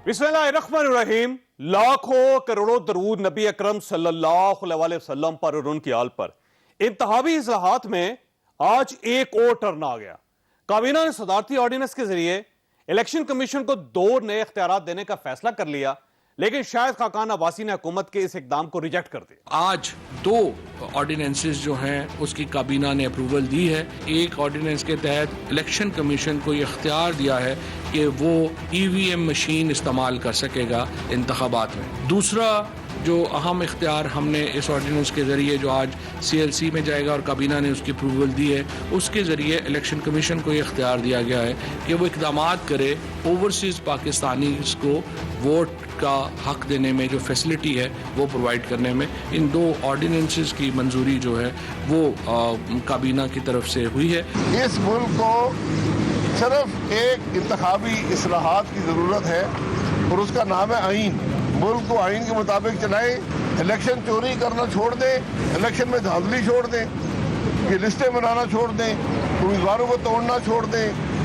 बिस्मिल्लाहिर्रहमानिर्रहीम। लाखों करोड़ों दरूद नबी अकरम सल्लल्लाहु अलैहि वसल्लम पर और उनकी आल पर। इंतहावी इस्लाहात में आज एक और टर्न आ गया। काबीना ने सदारती ऑर्डिनेंस के जरिए इलेक्शन कमीशन को 2 नए इख्तियारात देने का फैसला कर लिया, लेकिन शायद खाकान अब्बासी ने हुकूमत के इस इकदाम को रिजेक्ट कर दिया। आज 2 ऑर्डिनेंसेस जो हैं उसकी काबीना ने अप्रूवल दी है। एक ऑर्डिनेंस के तहत इलेक्शन कमीशन को ये इख्तियार दिया है कि वो EVM मशीन इस्तेमाल कर सकेगा इंतखाबात में। दूसरा जो अहम इख्तियार हमने इस ऑर्डिनेंस के ज़रिए जो आज CLC में जाएगा और काबीना ने उसकी अप्रूवल दी है, उसके ज़रिए इलेक्शन कमीशन को ये इख्तियार दिया गया है कि वो इक़दामात करे ओवरसीज़ पाकिस्तानी को वोट का हक देने में, जो फैसिलिटी है वो प्रोवाइड करने में। इन 2 ऑर्डिनेंसेस की मंजूरी जो है वो काबीना की तरफ से हुई है। इस मुल्क को सिर्फ एक इंतखाबी इस्लाहात की ज़रूरत है और उसका नाम है आइन। मुल्क को आइन के मुताबिक चलाएं, इलेक्शन चोरी करना छोड़ दें, इलेक्शन में धांधली छोड़ दें, ये लिस्टें बनाना छोड़ दें, उम्मीदवारों को तोड़ना छोड़ दें,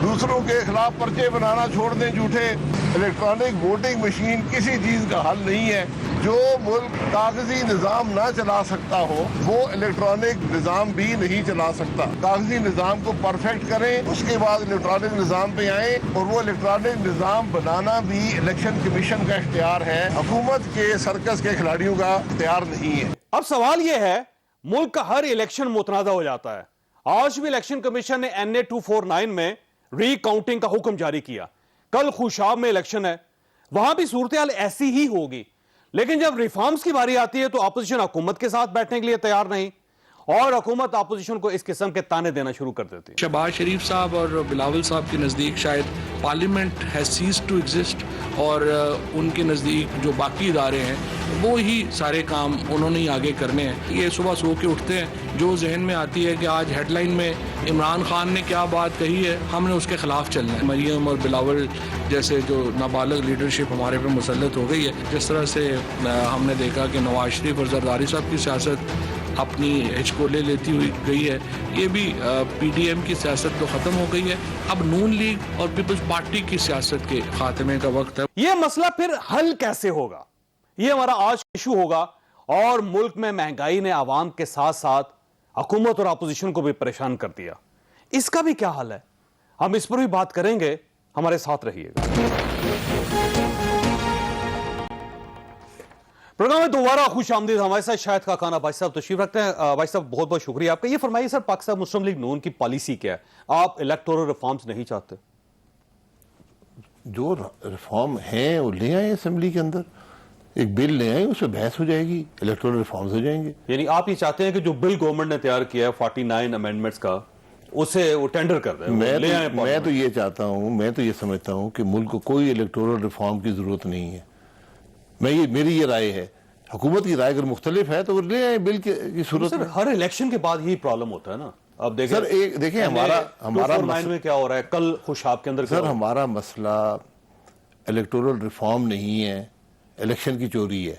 दूसरों के खिलाफ पर्चे बनाना छोड़ दें झूठे। इलेक्ट्रॉनिक वोटिंग मशीन किसी चीज़ का हल नहीं है। जो मुल्क कागजी निज़ाम ना चला सकता हो वो इलेक्ट्रॉनिक निज़ाम भी नहीं चला सकता। कागजी निज़ाम को परफेक्ट करें, उसके बाद इलेक्ट्रॉनिक निज़ाम पे आए, और वो इलेक्ट्रॉनिक निज़ाम बनाना भी इलेक्शन कमीशन का इख्तियार है, हुकूमत के सर्कस के खिलाड़ियों का इख्तियार नहीं है। अब सवाल यह है, मुल्क का हर इलेक्शन मुतनाज़ा हो जाता है। आज भी इलेक्शन कमीशन ने NA 249 में रीकाउंटिंग का हुक्म जारी किया। कल खुशाब में इलेक्शन है, वहां भी सूरत हाल ऐसी ही होगी। लेकिन जब रिफॉर्म्स की बारी आती है तो अपोजिशन हुकूमत के साथ बैठने के लिए तैयार नहीं, और हुकूमत अपोजिशन को इस किस्म के ताने देना शुरू कर देती है। शहबाज शरीफ साहब और बिलावल साहब के नज़दीक शायद parliament has ceased to exist, और उनके नज़दीक जो बाकी इदारे हैं वो ही सारे काम उन्होंने ही आगे करने हैं। ये सुबह सो के उठते हैं, जो जहन में आती है कि आज हेडलाइन में इमरान खान ने क्या बात कही है, हमने उसके खिलाफ चलना है। मरियम और बिलावल जैसे जो नाबालग लीडरशिप हमारे पे मुसल्लत हो गई है, जिस तरह से हमने देखा कि नवाज शरीफ और जरदारी साहब की सियासत अपनी हिचकोले लेती हुई गई है, ये भी PDM की सियासत तो ख़त्म हो गई है। अब नून लीग और पीपल्स पार्टी की सियासत के खात्मे का वक्त है। यह मसला फिर हल कैसे होगा, यह हमारा आज इशू होगा। और मुल्क में महंगाई ने आवाम के साथ साथ हुकूमत और अपोजिशन को भी परेशान कर दिया, इसका भी क्या हल है, हम इस पर भी बात करेंगे। हमारे साथ रहिएगा। प्रोग्राम में दोबारा खुश आमदीद। हमारे साथ शायद खाकान अब्बासी साहब तशरीफ रखते हैं। भाई साहब बहुत बहुत शुक्रिया आपका। ये फरमाइए सर, पाकिस्तान मुस्लिम लीग नून की पॉलिसी क्या है? आप इलेक्टोरल रिफॉर्म्स नहीं चाहते? जो रिफॉर्म हैं वो ले आए असेंबली के अंदर, एक बिल ले आए, उस पर बहस हो जाएगी, इलेक्टोरल रिफॉर्म्स हो जाएंगे। यानी आप ये चाहते हैं कि जो बिल गवर्नमेंट ने तैयार किया है 49 अमेंडमेंट्स का, उसे वो टेंडर कर दें? मैं तो ये चाहता हूँ, मैं तो ये समझता हूँ कि मुल्क को कोई इलेक्टोरल रिफॉर्म की जरूरत नहीं है। मेरी ये राय है। हुकूमत की राय अगर मुख्तलिफ है तो ले आए बिल की सूरत में। हर इलेक्शन के बाद यही प्रॉब्लम होता है ना। अब देखें सर, देखिए हमारा में क्या हो रहा है, कल खुशाब के अंदर सर हमारा मसला इलेक्टोरल रिफॉर्म नहीं है, इलेक्शन की चोरी है।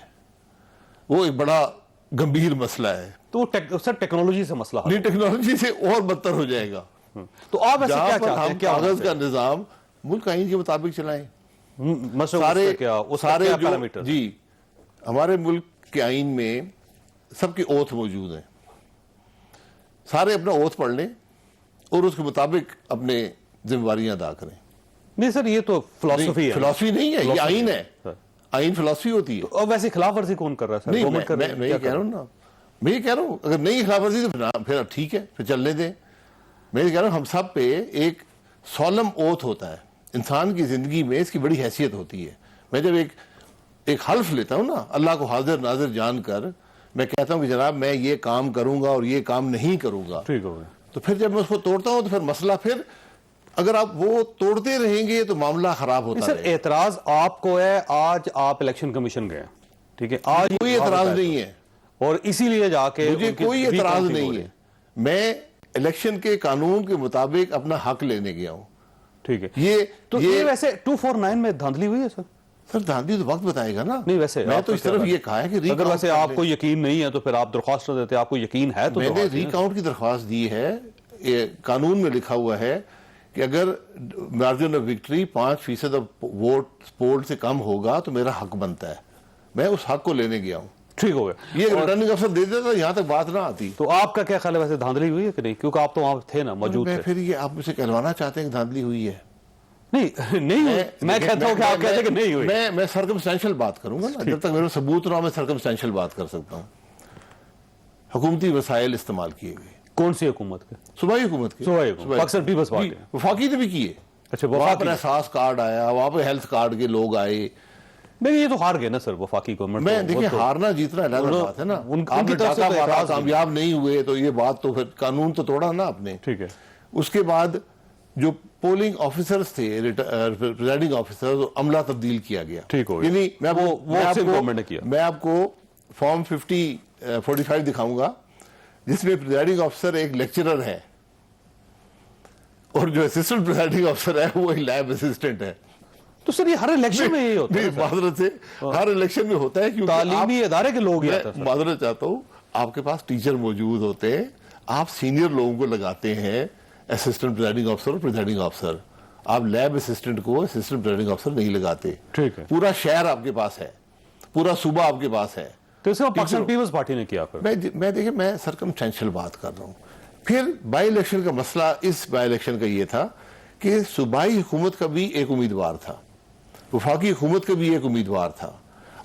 वो एक बड़ा गंभीर मसला है। तो सर टेक्नोलॉजी से मसला नहीं, टेक्नोलॉजी से और बदतर हो जाएगा। तो आप ऐसे क्या चाहते हैं? क्या कागज का निजाम मुल्क आइन के मुताबिक चलाएं। सारे पैरामीटर जी, हमारे मुल्क के आइन में सबकी ओथ मौजूद है। सारे अपना ओथ पढ़ लें और उसके मुताबिक अपने जिम्मेवारियां अदा करें। नहीं सर, ये तो फिलॉसफी है। फिलॉसफी नहीं है, ये आइन है। आइन फिलॉसफी होती है। और वैसे खिलाफ वर्जी कौन कर रहा है? नहीं, मैं ये कह रहा हूँ ना, मैं ये कह रहा हूँ अगर नहीं खिलाफ वर्जी तो फिर ठीक है, फिर चलने दें। मैं ये कह रहा हूँ हम सब पे एक सॉलम ओथ होता है। इंसान की जिंदगी में इसकी बड़ी हैसियत होती है। मैं जब एक हल्फ लेता हूँ ना, अल्लाह को हाजिर नाजिर जानकर मैं कहता हूँ कि जनाब मैं ये काम करूंगा और ये काम नहीं करूंगा, ठीक हो गया। तो फिर जब मैं उसको तोड़ता हूँ तो फिर मसला, फिर अगर आप वो तोड़ते रहेंगे तो मामला खराब होता है। सर एतराज आपको है, आज आप इलेक्शन कमीशन गए, ठीक है, आज कोई एतराज नहीं है और इसीलिए जाके मुझे कोई एतराज नहीं है। मैं इलेक्शन के कानून के मुताबिक अपना हक लेने गया हूँ, ठीक है। ये वैसे 249 में धांधली हुई है सर? सर धांधली तो वक्त बताएगा ना। नहीं वैसे मैं तो इस तरफ ये कहा है कि अगर वैसे आपको यकीन नहीं है तो फिर आप दरख्वास्त देते हैं। आपको यकीन है तो मैंने रिकाउंट की दरख्वास्त दी है। कानून में लिखा हुआ है कि अगर margin of victory 5% of vote poll से कम होगा तो मेरा हक बनता है, मैं उस हक को लेने गया हूं। ठीक हो गया। ये रिटर्निंग अफसर दे देता तो यहां तक बात ना आती। तो आपका क्या ख्याल है, वैसे धांधली हुई है कि नहीं, क्योंकि आप तो वहां थे ना, मौजूद थे। फिर ये आप मुझसे कहलवाना चाहते हैं कि धांधली हुई है? नहीं नहीं हुई। मैं कहता हूं कि आप कहते हैं कि नहीं हुई। मैं सर्कमस्टेंशियल बात करूंगा ना, जब तक मेरे सबूत ना हो मैं सर्कमस्टेंशियल बात कर सकता हूं। हुकूमती वसाइल इस्तेमाल किए गए। कौन सी हुकूमत के? सूबाई हुकूमत के। पाकिस्तान पीपल्स पार्टी। वफाकी ने भी किए। अच्छा, वहां पर एहसास कार्ड आया, वहां पर हेल्थ कार्ड के लोग आए। नहीं, ये तो हार गए ना सर वफाकी गवर्नमेंट। मैं देखिए हारना जीतना अलग बात है ना। आपने डाका मारा, कामयाब नहीं हुए तो ये बात तो फिर कानून तो तोड़ा ना आपने। ठीक है। उसके बाद जो पोलिंग ऑफिसर्स थे, प्रिजाइडिंग ऑफिसर्स, अमला तब्दील किया गया। ठीक हो। यानी मैं आपको फॉर्म 45 दिखाऊंगा जिसमें प्रिजाइडिंग ऑफिसर एक लेक्चरर है और जो असिस्टेंट प्रिजाइडिंग ऑफिसर है वो एक लैब असिस्टेंट है। तो सर ये हर इलेक्शन में यही होता है? माजरत से हर इलेक्शन में होता है, क्योंकि तालीमी इदारे के लोग। मैं माजरत चाहता हूँ, आपके पास टीचर मौजूद होते हैं, आप सीनियर लोगों को लगाते हैं असिस्टेंट प्रिजाइडिंग ऑफिसर और प्रिजाइडिंग ऑफिसर। आप लैब असिस्टेंट को असिस्टेंट प्रिजाइडिंग ऑफिसर नहीं लगाते। ठीक है। पूरा शहर आपके पास है, पूरा सूबा आपके पास है। तो इसका पाकिस्तान पीपल्स पार्टी ने किया। मैं देखिए मैं सर्कमस्टेंशियल बात कर रहा हूँ। फिर बाई इलेक्शन का मसला इस बाई इलेक्शन का ये था कि सूबाई हुकूमत का भी एक उम्मीदवार था, वफाकी हुकूमत का भी एक उम्मीदवार था।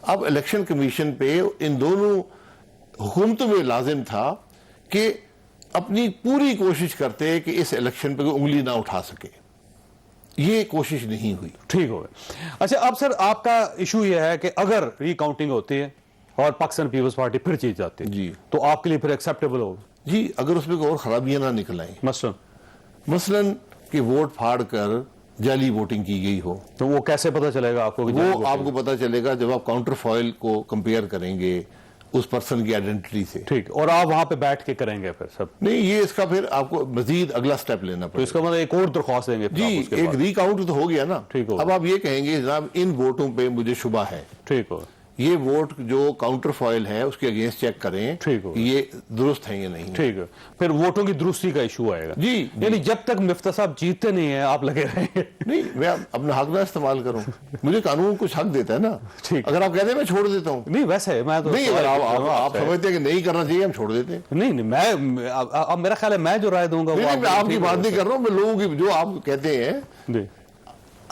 अब इलेक्शन कमीशन पे इन दोनों हुकूमतों में लाजिम था कि अपनी पूरी कोशिश करते कि इस इलेक्शन पे कोई उंगली ना उठा सके। ये कोशिश नहीं हुई। ठीक हो गया। अच्छा, अब सर आपका इशू यह है कि अगर रिकाउंटिंग होती है और पाकिस्तान पीपल्स पार्टी फिर जीत जाती है जी, तो आपके लिए फिर एक्सेप्टेबल होगा? जी, अगर उसमें कोई और खराबियां ना निकल आए, मसलन कि वोट फाड़ कर जाली वोटिंग की गई हो, तो वो कैसे पता चलेगा आपको? वो आपको पता चलेगा जब आप काउंटर फॉइल को कंपेयर करेंगे उस पर्सन की आइडेंटिटी से। ठीक। और आप वहां पे बैठ के करेंगे फिर सब? नहीं, ये इसका फिर आपको मजीद अगला स्टेप लेना पड़ेगा। तो इसका मतलब एक और दरख्वास्त देंगे जी, एक रिकाउंट तो हो गया ना। ठीक हो। अब आप ये कहेंगे जनाब इन वोटों पे मुझे शुबा है। ठीक हो। ये वोट जो काउंटर फॉइल है उसके अगेंस्ट चेक करें। ठीक हो। ये दुरुस्त है या नहीं। ठीक है। फिर वोटों की दुरुस्ती का इशू आएगा। जी, यानी जब तक मिफ्ता साहब जीतते नहीं है आप लगे रहेंगे? नहीं, मैं अपना हक ना इस्तेमाल करूं। मुझे कानून कुछ हक देता है ना। ठीक। अगर आप कहते हैं मैं छोड़ देता हूं। नहीं, वैसे मैं तो नहीं, अगर आप समझते हैं कि नहीं करना चाहिए, हम छोड़ देते हैं। नहीं, मैं अब मेरा ख्याल है मैं जो राय दूंगा मैं आपकी बात नहीं कर रहा हूं, मैं लोगों की जो आप कहते हैं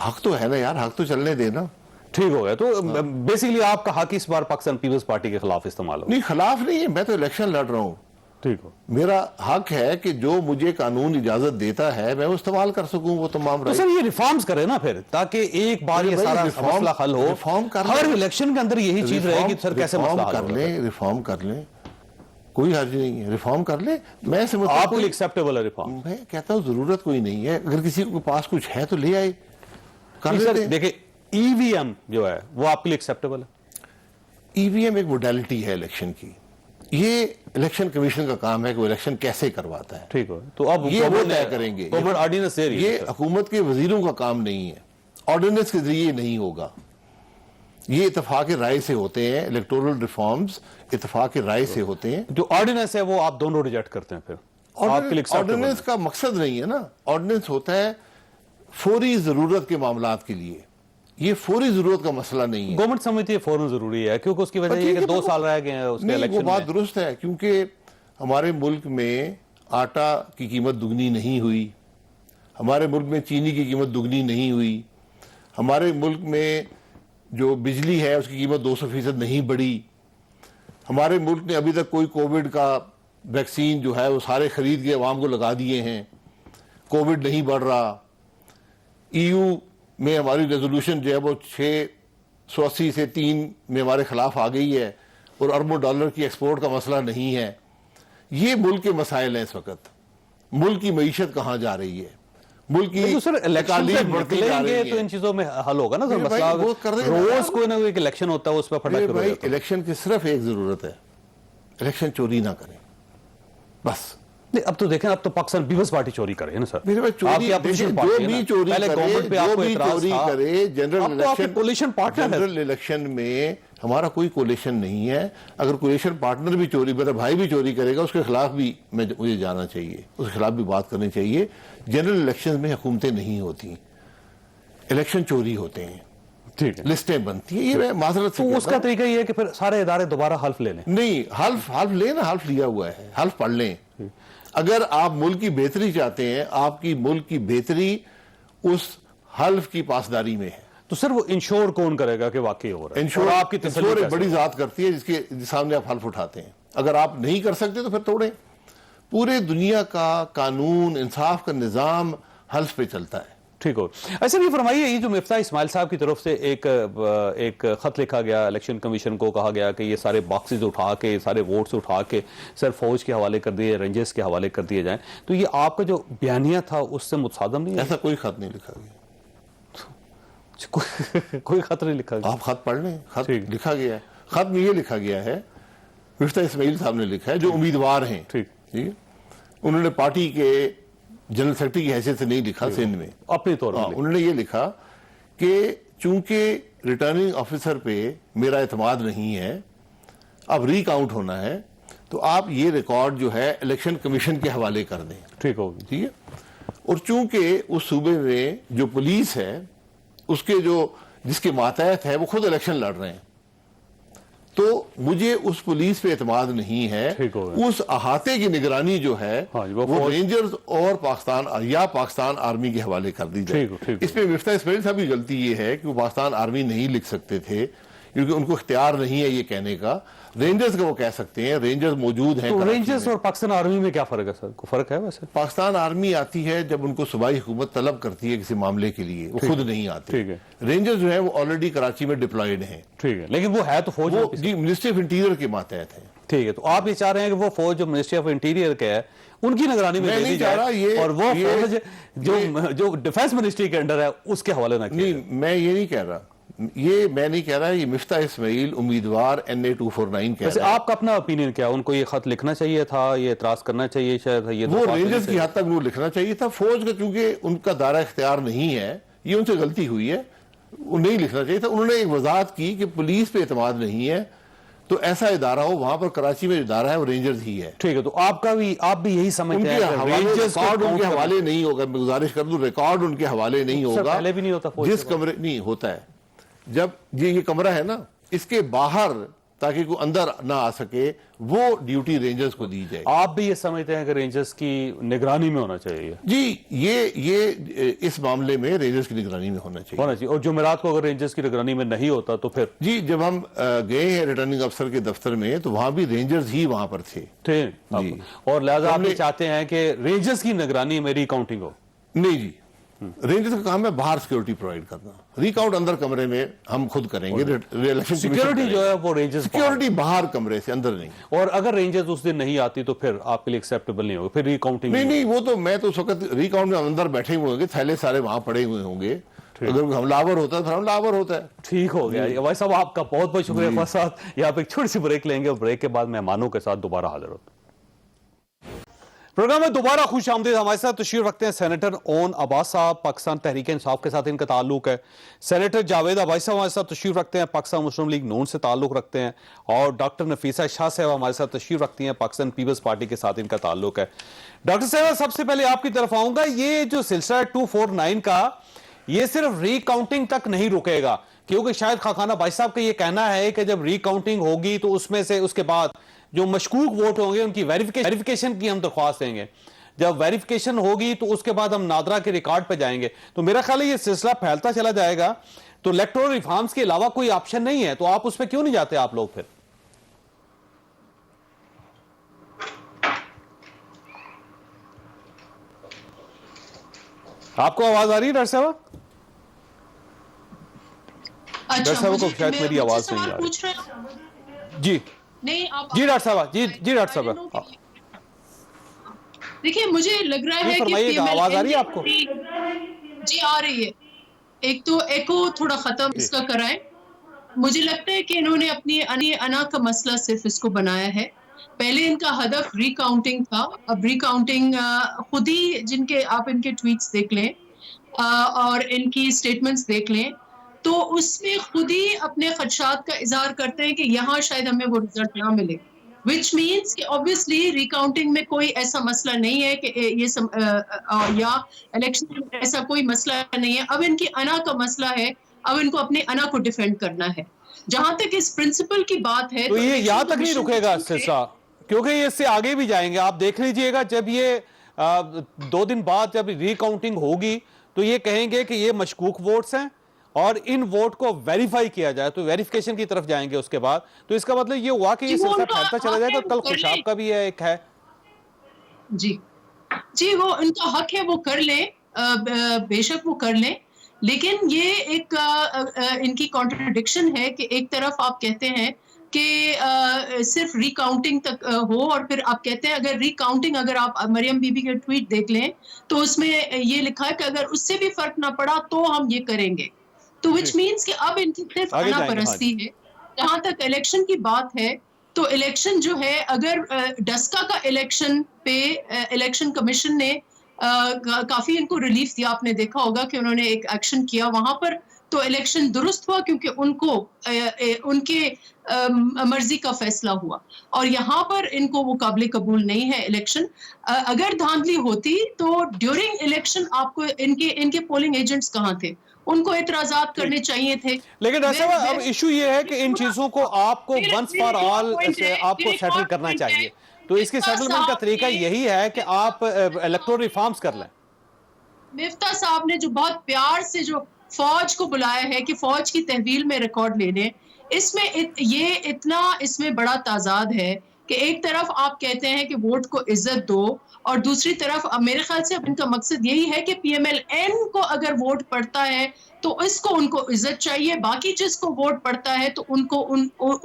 हक तो है ना यार, हक तो चलने देना। ठीक हो गया। तो बेसिकली आपका हक इस बार पाकिस्तान पीपल्स पार्टी के खिलाफ इस्तेमाल हो? नहीं, खिलाफ नहीं है, मैं तो इलेक्शन लड़ रहा हूँ। ठीक हो। मेरा हक है कि जो मुझे कानून इजाजत देता है मैं वो इस्तेमाल कर सकूं, वो तमाम। तो सर ये रिफॉर्म्स करें ना फिर, ताकि एक बार ये सारा मसला हल हो। रिफॉर्म कर हर इलेक्शन के अंदर यही चीज रहेगी सर, कैसे मसला हल कर लें, रिफॉर्म कर लें, कोई हर्ज नहीं है, रिफॉर्म कर लें। मैं समझता हूं आपके लिए एक्सेप्टेबल है रिफॉर्म? मैं कहता हूँ जरूरत कोई नहीं है, अगर किसी के पास कुछ है तो ले आए, कर लेते हैं। देखिए ईवीएम जो है वो आपके लिए एक्सेप्टेबल है? ईवीएम एक मोडेलिटी है इलेक्शन की, ये इलेक्शन कमीशन का काम है कि वो इलेक्शन कैसे करवाता है। ठीक हो। तो अब ये वो तय करेंगे। ऑर्डिनेंस ये हुकूमत के वजीरों का काम नहीं है, ऑर्डिनेंस के जरिए नहीं होगा। ये इत्तेफाक राय से होते हैं, इलेक्टोरल रिफॉर्म्स इत्तेफाक राय से होते हैं। जो ऑर्डिनेंस है वो आप दोनों रिजेक्ट करते हैं फिर? ऑर्डिनेंस का मकसद नहीं है ना, ऑर्डिनेंस होता है फौरी जरूरत के मामलात के लिए, ये फौरी जरूरत का मसला नहीं है। गवर्नमेंट समझती है फौरन जरूरी है क्योंकि उसकी वजह ये कि 2 साल रह गए हैं उसके इलेक्शन में। वो बात दुरुस्त है, क्योंकि हमारे मुल्क में आटा की कीमत दुगनी नहीं हुई, हमारे मुल्क में चीनी की कीमत दुगनी नहीं हुई, हमारे मुल्क में जो बिजली है उसकी कीमत 200% नहीं बढ़ी, हमारे मुल्क ने अभी तक कोई कोविड का वैक्सीन जो है वो सारे खरीद के अवाम को लगा दिए हैं, कोविड नहीं बढ़ रहा। EU में हमारी रेजोल्यूशन जो है वो 680 से 3 में हमारे खिलाफ आ गई है और अरबों डॉलर की एक्सपोर्ट का मसला नहीं है। ये मुल्क के मसाइल हैं इस वक्त, मुल्क की मईशत कहाँ जा रही है, मुल्क की इलेक्शन बढ़ती जा रही है, तो इन चीजों में हल होगा ना सर मसला। रोज कोई ना कोई इलेक्शन होता है उस पर फटक भाई, इलेक्शन की सिर्फ एक जरूरत है, इलेक्शन चोरी ना करें बस। नहीं, अब तो देखें, अब तो पाकिस्तान पीपल्स पार्टी चोरी करे ना सर। जो भी चोरी करे, जनरल इलेक्शन में हमारा कोई कोलेशन नहीं है। अगर कोलेशन पार्टनर भी चोरी, मेरा भाई भी चोरी करेगा, उसके खिलाफ भी मुझे जाना चाहिए, उसके खिलाफ भी बात करनी चाहिए। जनरल इलेक्शन में हुकूमतें नहीं होती, इलेक्शन चोरी होते हैं, ठीक है, लिस्टें बनती है। ये मैं माजरत से तो उसका तरीका ये है कि फिर सारे इदारे दोबारा हल्फ ले लें। नहीं, हल्फ लें ना, हल्फ लिया हुआ है, हल्फ पढ़ लें। अगर आप मुल्क की बेहतरी चाहते हैं, आपकी मुल्क की बेहतरी उस हल्फ की पासदारी में है। तो सर वो इंश्योर कौन करेगा कि वाकई हो रहा है? इंश्योर और आपकी तसल्ली एक कैसे बड़ी होगी? जात करती है जिसके सामने आप हल्फ उठाते हैं। अगर आप नहीं कर सकते तो फिर तोड़ें। पूरे दुनिया का कानून, इंसाफ का निजाम हल्फ पे चलता है। ठीक हो। ऐसे भी फरमाइए, ये जो मिफ्ता इस्माइल साहब की तरफ से एक खत लिखा गया इलेक्शन कमीशन को, कहा गया कि ये सारे बॉक्सेस उठा के, सारे वोट्स उठा के सर फौज के हवाले कर दिए, रेंजर्स के हवाले कर दिए जाएं, तो ये आपका जो बयानिया था उससे मुतसादम नहीं है? ऐसा कोई खत नहीं लिखा गया। कोई खत नहीं लिखा गया? आप खत पढ़ लें, खत लिखा गया है। खत में ये लिखा गया है, मिफ्ता इस्माइल साहब ने लिखा है, जो उम्मीदवार हैं, ठीक है, उन्होंने पार्टी के जनरल सेक्रेटरी की हैसियत से नहीं लिखा, सिंध में अपने तौर पर उन्होंने ये लिखा कि चूंकि रिटर्निंग ऑफिसर पे मेरा एतमाद नहीं है, अब रीकाउंट होना है, तो आप ये रिकॉर्ड जो है इलेक्शन कमीशन के हवाले कर दें। ठीक होगी, ठीक है। और चूंकि उस सूबे में जो पुलिस है, उसके जिसके मातहत है, वो खुद इलेक्शन लड़ रहे हैं, तो मुझे उस पुलिस पे एतमाद नहीं है। उस अहाते की निगरानी जो है, वो रेंजर्स और पाकिस्तान आर्मी के हवाले कर दी जाए। इसमें मिफ्ता इस्माइल साहब की गलती ये है कि वो पाकिस्तान आर्मी नहीं लिख सकते थे, क्योंकि उनको इख्तियार नहीं है ये कहने का। रेंजर्स का वो कह सकते हैं, रेंजर्स मौजूद हैं। तो रेंजर्स और पाकिस्तान आर्मी में क्या फर्क है सर? कोई फर्क है वैसे? पाकिस्तान आर्मी आती है जब उनको सूबाई हुकूमत तलब करती है किसी मामले के लिए, वो खुद नहीं आती। ठीक है। रेंजर्स जो है वो ऑलरेडी कराची में डिप्लॉयड हैं। ठीक है, लेकिन वो है तो फौज, वो जी मिनिस्ट्री ऑफ इंटीरियर के मातहत है। ठीक है, तो आप ये चाह रहे हैं कि वो फौज जो मिनिस्ट्री ऑफ इंटीरियर के है उनकी निगरानी में नहीं चाह रहा, ये और वो फौज जो डिफेंस मिनिस्ट्री के अंडर है उसके हवाले ना? नहीं, मैं ये नहीं कह रहा, मैं नहीं कह रहा। ये मिफ्ता इस्माइल उम्मीदवार NA 249 कह रहा है। आपका अपना ओपिनियन क्या? उनको ये खत लिखना चाहिए था, ये एतराज करना चाहिए, शायद ये वो रेंजर्स की हद तक वो लिखना चाहिए था। फौज का चूंकि उनका दायरा इख्तियार नहीं है, ये उनसे गलती हुई है, वो नहीं लिखना चाहिए था। उन्होंने एक वजाहत की कि पुलिस पे एतमाद नहीं है, तो ऐसा इदारा हो। वहां पर कराची में इदारा है वो रेंजर्स ही है। ठीक है, तो आप भी यही समझते हैं रिकॉर्ड उनके हवाले नहीं होगा। मैं गुजारिश कर दूं, रिकॉर्ड उनके हवाले नहीं होगा। पहले भी नहीं होता जिस कमरे नहीं होता है, जब ये कमरा है ना, इसके बाहर ताकि कोई अंदर ना आ सके, वो ड्यूटी रेंजर्स को दी जाए। आप भी ये समझते हैं कि रेंजर्स की निगरानी में होना चाहिए? जी, ये इस मामले में रेंजर्स की निगरानी में होना चाहिए। और जुमेरात को अगर रेंजर्स की निगरानी में नहीं होता तो फिर? जी, जब हम गए हैं रिटर्निंग अफसर के दफ्तर में, तो वहां भी रेंजर्स ही वहां पर थे। और लिहाजा आप चाहते हैं कि रेंजर्स की निगरानी में रिकाउंटिंग हो? नहीं जी, रेंजर्स का काम है बाहर सिक्योरिटी प्रोवाइड करना। रिकाउंट अंदर कमरे में हम खुद करेंगे। सिक्योरिटी जो है वो रेंजर्स, सिक्योरिटी बाहर कमरे से, अंदर नहीं। और अगर रेंजर्स उस दिन नहीं आती तो फिर आपके लिए एक्सेप्टेबल नहीं होगा, फिर रिकाउंटिंग? नहीं, वो तो मैं तो उस वक्त रिकाउंट में अंदर बैठे हुए होंगे, थैले सारे वहां पड़े हुए होंगे। अगर हमलावर होता है तो हमलावर होता है। ठीक हो गया भाई साहब, आपका बहुत बहुत शुक्रिया। साथ यहाँ पे एक छोटी सी ब्रेक लेंगे और ब्रेक के बाद मेहमानों के साथ दोबारा हाजिर होते हैं। प्रोग्राम में दोबारा खुश आमदीद। हमारे साथ तशरीफ रखते हैं सेनेटर ओन अब्बास साहब, पाकिस्तान तहरीक इंसाफ के साथ इनका ताल्लुक है। सेनेटर जावेद अब्बासी साहब हमारे साथ तशरीफ रखते हैं, पाकिस्तान मुस्लिम लीग नून से ताल्लुक रखते हैं। और डॉक्टर नफीसा शाह साहब हमारे साथ तशरीफ रखती हैं, पाकिस्तान पीपल्स पार्टी के साथ इनका ताल्लुक है। डॉक्टर साहब, सबसे पहले आपकी तरफ आऊंगा। ये जो सिलसिला 249 का, ये सिर्फ रिकाउंटिंग तक नहीं रुकेगा, क्योंकि शायद खाखाना भाई साहब का ये कहना है कि जब रिकाउंटिंग होगी तो उसमें से उसके बाद जो मशकूक वोट होंगे उनकी वेरिफिकेशन की हम दरख्वास्त देंगे। जब वेरिफिकेशन होगी तो उसके बाद हम नादरा के रिकॉर्ड पे जाएंगे। तो मेरा ख्याल है ये सिलसिला फैलता चला जाएगा। तो इलेक्टोरल रिफॉर्म्स के अलावा कोई ऑप्शन नहीं है, तो आप उस पर क्यों नहीं जाते आप लोग? फिर आपको आवाज आ रही है डॉक्टर साहब? डॉक्टर साहब को शायद मेरी आवाज नहीं आ रही। जी नहीं, आप जी डॉक्टर साहब, जी डॉक्टर साहब, देखिए मुझे लग रहा है कि आवाज आ रही है आपको? जी आ रही है। एक तो एको थोड़ा खत्म इसका कराएं। मुझे लगता है कि इन्होंने अपनी अना का मसला सिर्फ इसको बनाया है। पहले इनका हदफ रिकाउंटिंग था, अब रिकाउंटिंग खुद ही, जिनके आप इनके ट्वीट्स देख लें और इनकी स्टेटमेंट्स देख लें, तो उसमें खुद ही अपने खदशात का इजहार करते हैं कि यहाँ शायद हमें वो रिजल्ट ना मिले, विच मीन्स कि ऑब्वियसली रिकाउंटिंग में कोई ऐसा मसला नहीं है कि या इलेक्शन में ऐसा कोई मसला नहीं है। अब इनकी अना का मसला है, अब इनको अपने अना को डिफेंड करना है। जहां तक इस प्रिंसिपल की बात है तो ये यहाँ तक नहीं कमीशन रुकेगा सिलसिला, क्योंकि ये इससे आगे भी जाएंगे। आप देख लीजिएगा, जब ये 2 दिन बाद जब रिकाउंटिंग होगी तो ये कहेंगे कि ये मशकूक वोट्स हैं और इन वोट को वेरीफाई किया जाए, तो वेरिफिकेशन की तरफ जाएंगे उसके बाद। तो इसका मतलब ये हुआ कि ये सिलसिला फैलता चला जाएगा। कल खुशाब का भी है, एक है जी वो उनका हक है, वो कर ले, बेशक वो कर ले, लेकिन ये एक इनकी कॉन्ट्रडिक्शन है कि एक तरफ आप कहते हैं कि सिर्फ रिकाउंटिंग तक हो, और फिर आप कहते हैं अगर रिकाउंटिंग, अगर आप मरियम बीबी के ट्वीट देख लें तो उसमें ये लिखा है कि अगर उससे भी फर्क ना पड़ा तो हम ये करेंगे। तो विच मीन्स कि अब इनकी सिर्फ अनापरस्ती है। जहां तक इलेक्शन की बात है तो इलेक्शन जो है, अगर डस्का का इलेक्शन पे इलेक्शन कमीशन ने काफी इनको रिलीफ दिया, आपने देखा होगा कि उन्होंने एक एक्शन किया वहां पर, तो इलेक्शन दुरुस्त हुआ क्योंकि उनको उनके मर्जी का फैसला हुआ। और यहाँ पर इनको वो काबिल कबूल नहीं है इलेक्शन। अगर धांधली होती तो ड्यूरिंग इलेक्शन आपको इनके पोलिंग एजेंट्स कहाँ थे, उनको एतराजात करने चाहिए थे। लेकिन अब इशू ये है कि इन चीजों को आपको वंस फॉर ऑल आपको सेटल करना चाहिए। तो इसके सेटलमेंट का तरीका यही है कि आप इलेक्टोरल रिफॉर्म्स कर लें। मिफ्ता साहब ने जो बहुत प्यार से जो फौज को बुलाया है कि फौज की तहवील में रिकॉर्ड ले लें, इसमें ये इतना इसमें बड़ा ताजाद है कि एक तरफ आप कहते हैं कि वोट को इज्जत दो, और दूसरी तरफ मेरे ख्याल से अब इनका मकसद यही है कि PMLN को अगर वोट पड़ता है तो इसको उनको इज्जत चाहिए, बाकी जिसको वोट पड़ता है तो उनको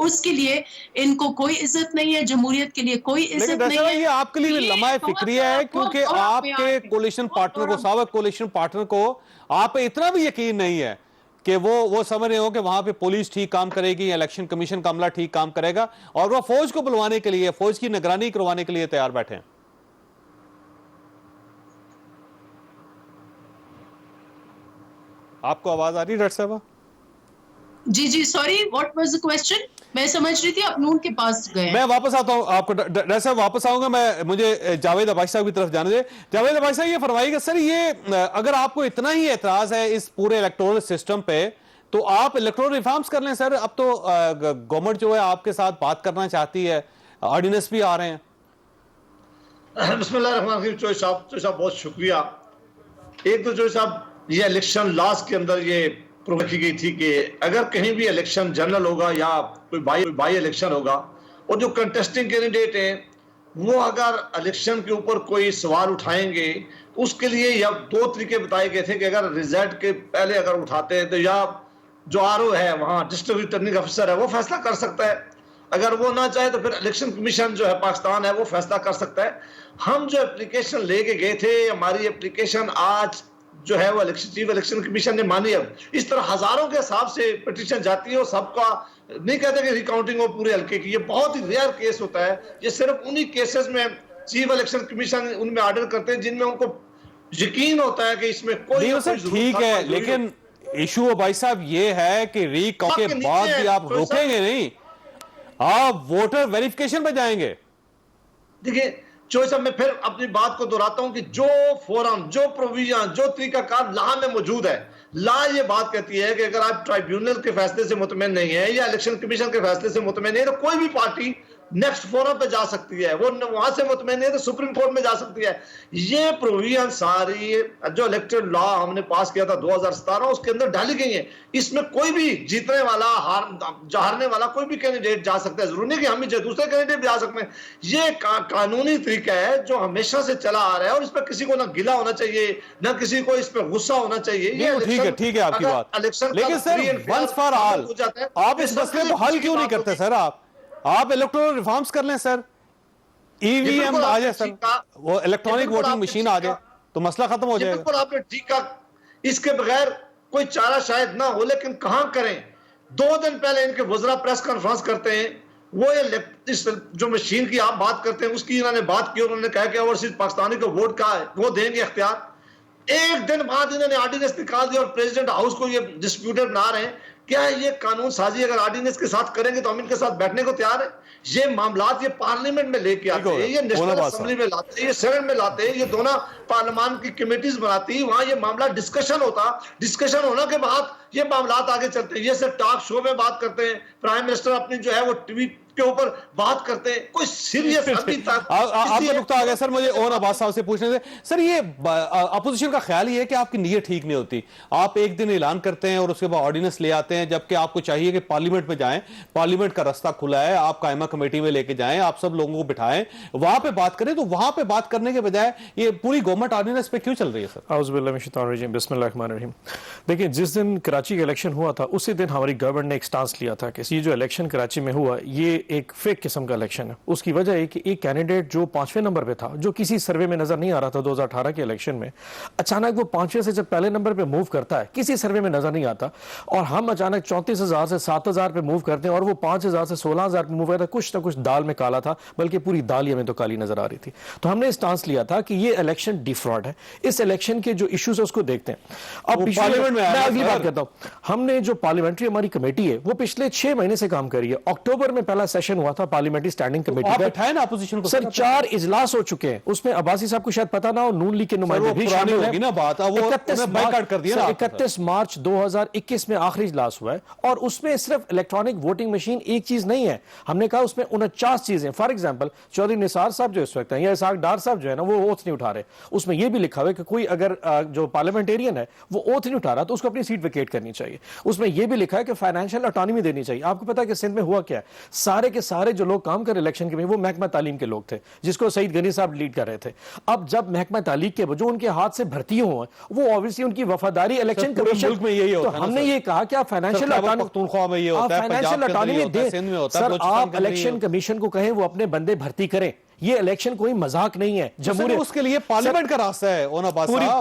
उसके लिए इनको कोई इज्जत नहीं है, जमहूरियत के लिए कोई इज्जत नहीं है। ये आपके लिए लम्हा फिक्रिया है, क्योंकि आपके कोलिशन पार्टनर को, साबिक कोलिशन पार्टनर को आप पे इतना भी यकीन नहीं है कि वो समझ रहे हो कि वहां पे पुलिस ठीक काम करेगी या इलेक्शन कमीशन का अमला ठीक काम करेगा, और वो फौज को बुलवाने के लिए, फौज की निगरानी करवाने के लिए तैयार बैठे हैं। आपको आवाज आ रही है डॉक्टर साहब? जी sorry, what was the question? मैं समझ रही थी आप नून के पास गए। मैं वापस आता हूं आपको डॉक्टर साहब, वापस आऊंगा मैं। मुझे जावेद अब्बासी साहब की तरफ जाने दे। जावेद अब्बासी साहब ये फरमाइएगा सर, ये अगर आपको इतना ही एतराज है इस पूरे इलेक्टोरल सिस्टम पे तो आप इलेक्टोरल रिफॉर्म्स कर लें सर। अब तो गवर्नमेंट जो है आपके साथ बात करना चाहती है, ऑर्डिनेंस भी आ रहे हैं। बिस्मिल्लाहिर्रहमानिर्रहीम। चौधरी साहब बहुत शुक्रिया। एक तो चौधरी साहब, ये इलेक्शन लॉज के अंदर ये प्रूव की गई थी कि अगर कहीं भी इलेक्शन जनरल होगा या कोई बाई इलेक्शन होगा, और जो कंटेस्टिंग कैंडिडेट हैं वो अगर इलेक्शन के ऊपर कोई सवाल उठाएंगे तो उसके लिए या 2 तरीके बताए गए थे कि अगर रिजल्ट के पहले अगर उठाते हैं तो या जो RO है वहाँ डिस्ट्रिक्ट रिटर्निंग अफसर है वो फैसला कर सकता है, अगर वो ना चाहे तो फिर इलेक्शन कमीशन जो है पाकिस्तान है वो फैसला कर सकता है। हम जो एप्लीकेशन लेके गए थे, हमारी एप्लीकेशन आज जो है वो चीफ इलेक्शन कमीशन ने मानी। अब इस तरह हजारों के हिसाब से पिटीशन जाती है, और सबका नहीं कहते कि रिकाउंटिंग हो पूरे हल्के की, ये बहुत ही रेयर केस होता है। ये सिर्फ उन्हीं केसेस में चीफ इलेक्शन कमीशन उनमें ऑर्डर करते हैं जिनमें उनको यकीन होता है कि इसमें कोई ठीक है, लेकिन इशू भाई साहब ये है कि रिकाउंट के बाद भी आप रोकेंगे नहीं, आप वोटर वेरिफिकेशन पे जाएंगे। देखिए चौधरी साहब, मैं फिर अपनी बात को दोहराता हूं कि जो फोरम, जो प्रोविजन, जो तरीकाकार लॉ में मौजूद है, लॉ ये बात कहती है कि अगर आप ट्राइब्यूनल के फैसले से मुतमईन नहीं है या इलेक्शन कमीशन के फैसले से मुतमईन नहीं है तो कोई भी पार्टी नेक्स्ट फोरम पे जा सकती है। वो वहां से मुतमईन नहीं है तो सुप्रीम कोर्ट में जा सकती है। ये प्रोविजन सारी जो इलेक्टेड लॉ हमने पास किया था 2017 उसके अंदर डाली गई है। इसमें कोई भी जीतने वाला, हारने वाला कोई भी कैंडिडेट जा सकता है, जरूरी नहीं कि हम ही दूसरे कैंडिडेट भी जा सकते हैं। ये कानूनी तरीका है जो हमेशा से चला आ रहा है, और इस पर किसी को ना गिला होना चाहिए ना किसी को इस पर गुस्सा होना चाहिए। ये ठीक है आपकी बात, लेकिन सर वंस फॉर ऑल आप इस मसले को हल क्यों नहीं करते सर? आप इलेक्टोरल रिफॉर्म्स कर लें सर, EVM आ जाए सर, वो इलेक्ट्रॉनिक वोटिंग मशीन आ जाए तो मसला खत्म हो जाएगा। बिल्कुल आपने ठीक कहा, इसके बगैर कोई चारा शायद ना हो, लेकिन कहां करें। 2 दिन पहले इनके वज़रा प्रेस कॉन्फ्रेंस करते हैं, वो ये इस जो मशीन की आप बात करते हैं उसकी इन्होंने बात की, उन्होंने कहा कि ओवरसीज पाकिस्तानी को वोट का वो देंगे इख्तियार। एक दिन बाद इन्होंने ऑर्डिनेंस निकाल दिया और प्रेसिडेंट हाउस को ये डिस्प्यूटेड बना रहे हैं। क्या ये कानून साजी अगर ऑर्डिनेंस के साथ करेंगे तो हम इनके साथ बैठने को तैयार है। ये मामलात ये पार्लियामेंट में लेके आते हैं, ये नेशनल असेंबली में लाते हैं, ये सेनेट में लाते हैं, ये दोनों पार्लियामान की कमेटीज बनाती है, वहां ये मामला डिस्कशन होता, डिस्कशन होने के बाद ये मामलात आगे चलते हैं। ये सिर्फ टॉक शो में बात करते हैं, प्राइम मिनिस्टर अपनी जो है वो टीवी के ऊपर बात करते हैं, कोई सीरियस अभी तक आपका नुकता आ गया सर। मुझे और अब्बास साहब से पूछने से सर, ये अपोजिशन का ख्याल ये है कि आपकी नीयत ठीक नहीं होती, आप एक दिन ऐलान करते हैं और उसके बाद ऑर्डिनेंस ले आते हैं, जबकि आपको चाहिए कि पार्लियामेंट में जाएं, पार्लियामेंट का रास्ता खुला है, आप कायमा कमेटी में लेके जाएं, आप सब लोगों को बिठाएं, वहां पे बात करें। तो वहां पे बात करने के बजाय ये पूरी गवर्नमेंट ऑर्डिनेंस पे क्यों चल रही है सर? बिस्मिल्लाहिर्रहमानिर्रहीम। देखिए, जिस दिन कराची का इलेक्शन हुआ था उसी दिन हमारी गवर्नमेंट ने एक स्टांस लिया था कि ये जो इलेक्शन कराची में हुआ ये एक फेक किस्म का इलेक्शन है। उसकी वजह है कि एक कैंडिडेट जो 5वें नंबर पे था, जो किसी सर्वे में नजर नहीं आ रहा था 2018 के इलेक्शन में, अचानक वो 5वें से जब पहले नंबर पे मूव करता है, किसी सर्वे में नजर नहीं आता, और हम अचानक 34,000 से 7,000 पे मूव करते हैं और वो 5,000 से 16,000 पे मूव करता है। कुछ ना कुछ दाल में काला था, बल्कि पूरी दाल ही हमें तो काली नजर आ रही थी। तो हमने स्टांस लिया था कि ये इलेक्शन डिफ्रॉड है, इस इलेक्शन के जो इश्यूज है उसको देखते हैं। अब पार्लियामेंट में अगली बात करता हूं, हमने जो पार्लियामेंट्री हमारी कमेटी है वो पिछले 6 महीने से काम कर रही है। अक्टूबर में पहला सेशन हुआ था पार्लियामेंट्री स्टैंडिंग कमेटी का, ना अपोजिशन को सर 4 इजलास हो चुके हैं, उसमें अब्बासी साहब को शायद पता ना हो, नून लीग के नुमाइंदे भी शामिल हैं ना बात, वो 31 मार्च 2021 में आखिरी इजलास हुआ है और उसमें सिर्फ इलेक्ट्रॉनिक वोटिंग मशीन एक चीज नहीं है, हमने कहा उसमें 49 चीजें। फॉर एग्जांपल चौधरी निसार साहब जो इस वक्त हैं या इसाक डार साहब जो है ना, वो ओथ नहीं उठा रहे, उसमें यह भी लिखा हुआ है कि कोई अगर जो पार्लियामेंटेरियन है वो ओथ नहीं उठा रहा तो उसको अपनी सीट वेकेट करनी चाहिए। उसमें यह भी लिखा है कि फाइनेंशियल ऑटोनॉमी देनी चाहिए। आपको पता है कि सिंध में हुआ क्या है, सारे के सारे जो लोग काम कर इलेक्शन के में वो महकमा तालीम के लोग थे, जिसको सईद गनी साहब लीड कर रहे थे। अब जब महकमा तालीम के जो उनके हाथ से भर्ती हुए वो ऑब्वियसली उनकी वफादारी इलेक्शन कमीशन में यही होता है। तो हमने ये कहा कि आप फाइनेंशियल ऑटोनॉमी दे, सर आप इलेक्शन कमीशन को कहें वो अपने बंदे भर्ती करें। ये इलेक्शन कोई मजाक नहीं है, जमहूरियत उसके लिए पार्लियामेंट का रास्ता है।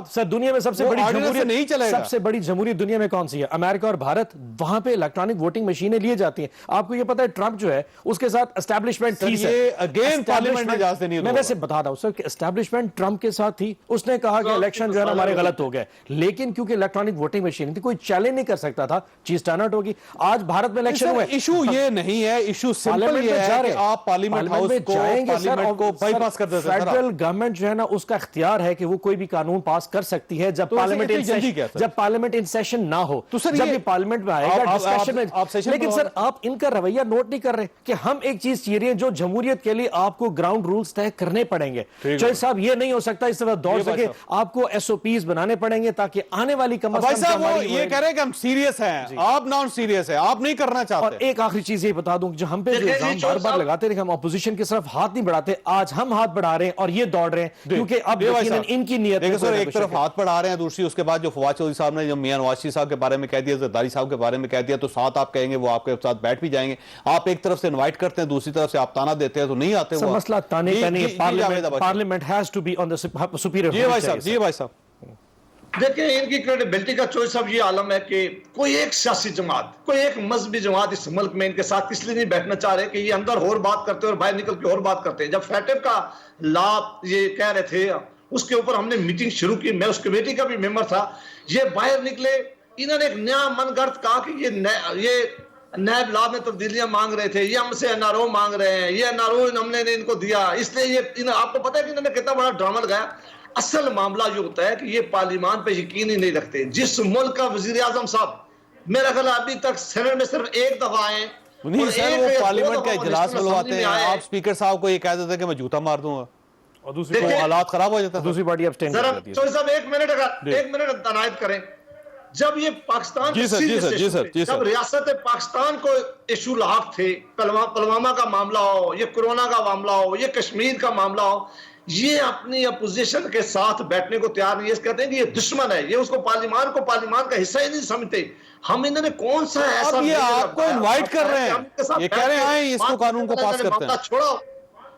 सर दुनिया में सबसे बड़ी जमहूरियत नहीं चलेगा। सबसे बड़ी जमहूरियत दुनिया में कौन सी है? अमेरिका और भारत। वहां पे इलेक्ट्रॉनिक वोटिंग मशीनें लिए जाती हैं। आपको ये पता है ट्रंप जो है उसके साथ एस्टैब्लिशमेंट थी, अगेन पार्लियामेंट में इजाजत नहीं। मैं वैसे बता रहा हूं सर कि एस्टैब्लिशमेंट ट्रंप के साथ थी, उसने कहा कि इलेक्शन जो है हमारे गलत हो गए, लेकिन क्योंकि इलेक्ट्रॉनिक वोटिंग मशीन थी कोई चैलेंज नहीं कर सकता था, चीज टर्न आउट होगी। आज भारत में इलेक्शन हुआ, इशू ये नहीं है, इशू सिंपल ये है कि आप पार्लियामेंट हाउस को पार्लियामेंट को बाईपास कर देते हैं। फेडरल गवर्नमेंट जो है ना उसका इख्तियार है कि वो कोई भी कानून पास कर सकती है जब पार्लियामेंट इन सेशन ना हो। तो सर जब ये पार्लियामेंट में आएगा डिस्कशन में, लेकिन सर आप इनका रवैया नोट नहीं कर रहे कि हम एक चीज चाहिए हैं जो जमहूरियत के लिए आपको ग्राउंड रूल्स तय करने पड़ेंगे। चौधरी साहब ये नहीं हो सकता इस तरह दौड़ सके, आपको एसओपीज बनाने पड़ेंगे ताकि आने वाली भाई साहब वो ये कह रहे हैं कि हम सीरियस हैं, आप नॉन सीरियस है, आप नहीं करना चाहते। और एक आखिरी चीज ये बता दूं, जो हम पे जो इल्जाम बार बार लगाते रहे हम अपोजिशन की तरफ हाथ नहीं बढ़ाते, आज हम हाथ बढ़ा रहे हैं और ये दौड़ रहे हैं क्योंकि अब इनकी नीयत देखो सर, एक तरफ हाथ बढ़ा रहे हैं, दूसरी उसके बाद जो फवाद चौधरी साहब ने जो मियां नवाज शरीफ साहब के बारे में कह दिया, जरदारी साहब के बारे में कह दिया, तो साथ आप कहेंगे वो आपके साथ बैठ भी जाएंगे। आप एक तरफ से इनवाइट करते हैं, दूसरी तरफ से आप ताना देते हैं, तो नहीं आते। वो मसला ताने का नहीं है, parliament has to be on the superior. जी भाई साहब, जी भाई साहब। देखिए इनकी क्रेडिबिलिटी का चॉइस अब ये आलम है कि कोई एक सियासी जमात, कोई एक मजहबी जमात इस मुल्क में इनके साथ इसलिए नहीं बैठना चाह रहे कि ये अंदर और बात करते हैं और बाहर निकल के और बात करते हैं। जब फैटिव का लाभ ये कह रहे थे उसके ऊपर हमने मीटिंग शुरू की, मैं उस कमेटी का भी मेंबर था। ये बाहर निकले, इन्होंने एक नया मनगढ़ंत कहा कि ये नैब लाभ में तब्दीलियां मांग रहे थे, ये हमसे एनआरओ मांग रहे हैं, ये एनआरओ हमने इनको दिया, इसलिए ये आपको पता है कि इन्होंने कितना बड़ा ड्रामा लगाया। असल मामला ये होता है कि ये पार्लियामान पे यकीन ही नहीं रखते। जिस मुल्क का वजीर आजम साहब मेरा ख्याल अभी तक सेनेट में सिर्फ एक दफा आए, नहीं सर वो पार्लियामेंट का इजलास बुलवाते हैं, आप स्पीकर साहब को ये कह देते हैं कि मैं जूता मार दूंगा और दूसरी को हालात खराब हो जाता है, दूसरी पार्टी अब्सटेन कर देती है। चौधरी साहब एक मिनट तनायत करें। जब ये पाकिस्तान जब रियासत पाकिस्तान को इशू लाक थे, पुलवामा का मामला हो, ये कोरोना का मामला हो, ये कश्मीर का मामला हो, ये अपनी अपोजिशन के साथ बैठने को तैयार नहीं है। कहते हैं कि ये दुश्मन है, ये उसको पार्लियामान का हिस्सा ही नहीं समझते। हम इन्होंने कौन सा ऐसा ये आपको इनवाइट कर रहे हैं, ये कह रहे हैं इसको कानून को पास करते हैं। छोड़ो,